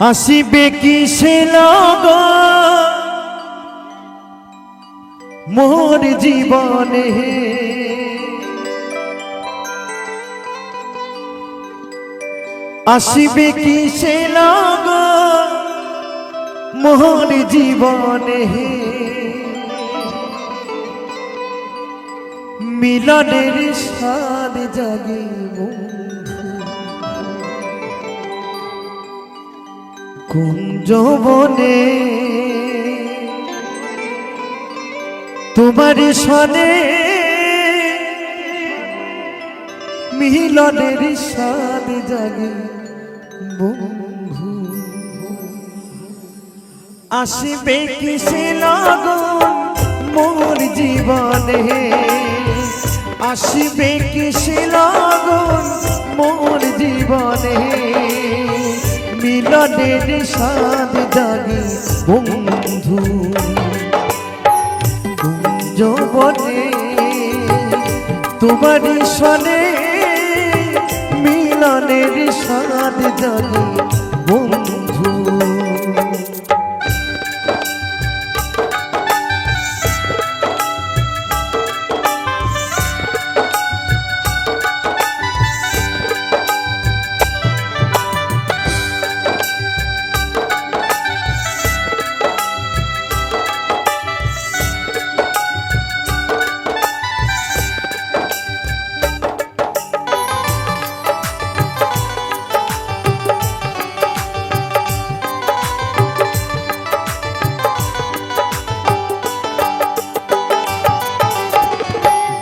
আসিবে কিসে লগন মোর জীবনে, আসিবে কিসে লগন মোর জীবনে, মিলনের স্বাদ জাগে কুঞ্জ বনে, তোমার সনে মিলনের স্বাদ জাগে বন্ধু। আসিবে কিসে লগন মোর জীবনে, আসিবে কিসে লগন মোর জীবনে, মিলনের স্বাদ জাগে বন্ধু কুঞ্জ বনে, তোমার সনে মিলনের স্বাদ জাগে বন্ধু।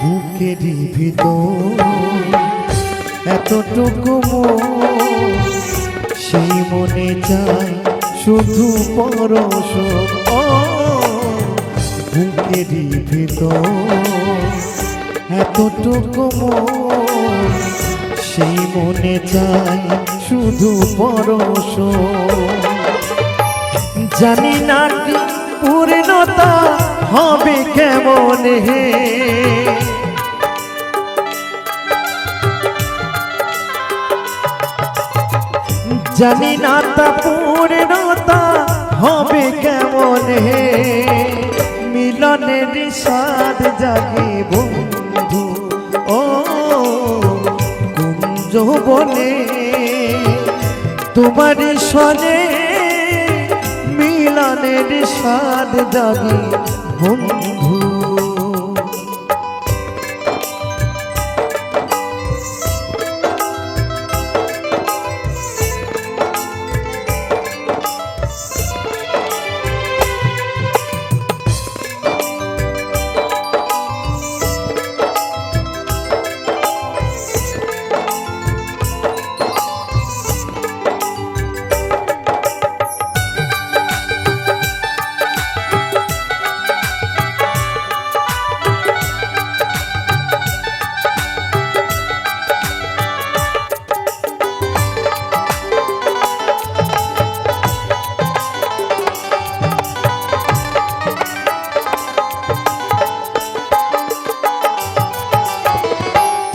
বুকেরই ভিতর এতটুকু মন, সেই মনে চাই শুধু পরশ। ও বুকেরই ভিতর এতটুকু মন, সেই মনে চাই শুধু পরশ। জানি না কি পূর্ণতা হবে কেমন হে, জানি না তা পূর্ণতা হবে কেমন হে, মিলনের স্বাদ জাগে বন্ধু ও কুঞ্জ বনে, তোমার সনে মিলনের স্বাদ জাগে বন্ধু।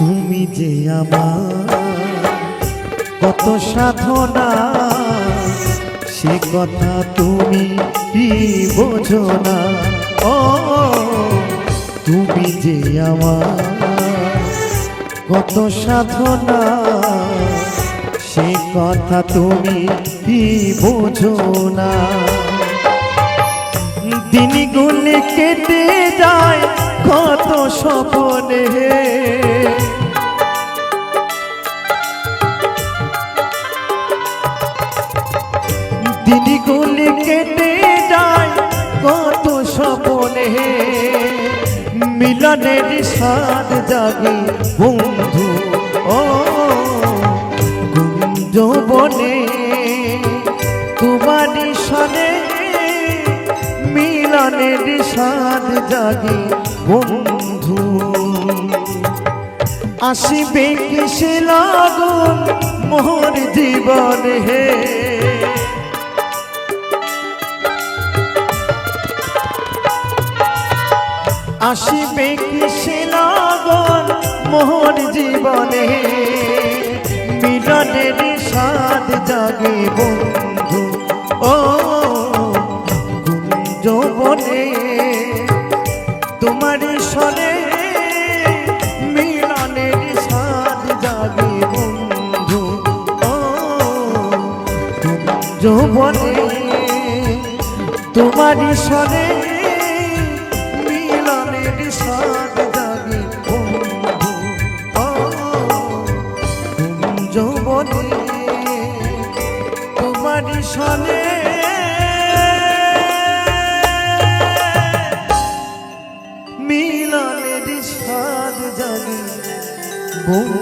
তুমি যে আমার কত সাধনা, সে কথা তুমি কি বোঝো না। ও তুমি যে আমার কত সাধনা, সে কথা তুমি কি বোঝো না। দিনগুলি কেটে যায় কত স্বপ্নে, দিনগুলি কেটে যায় কত স্বপ্নে, মিলনের স্বাদ জাগে বন্ধু ও কুঞ্জ বনে, তোমার সনে মিলনের স্বাদ জাগে বন্ধু। আসিবে কিসে লগন মোর জীবন হে, আসিবে কিসে লগন মোর জীবনে, মিলনের স্বাদ জাগে বন্ধু। যৌবনে তোমারই সনে মিলনের স্বাদ জাগে বন্ধু ও যৌবনে তোমারই সনে মিলনের স্বাদ জাগে বন্ধু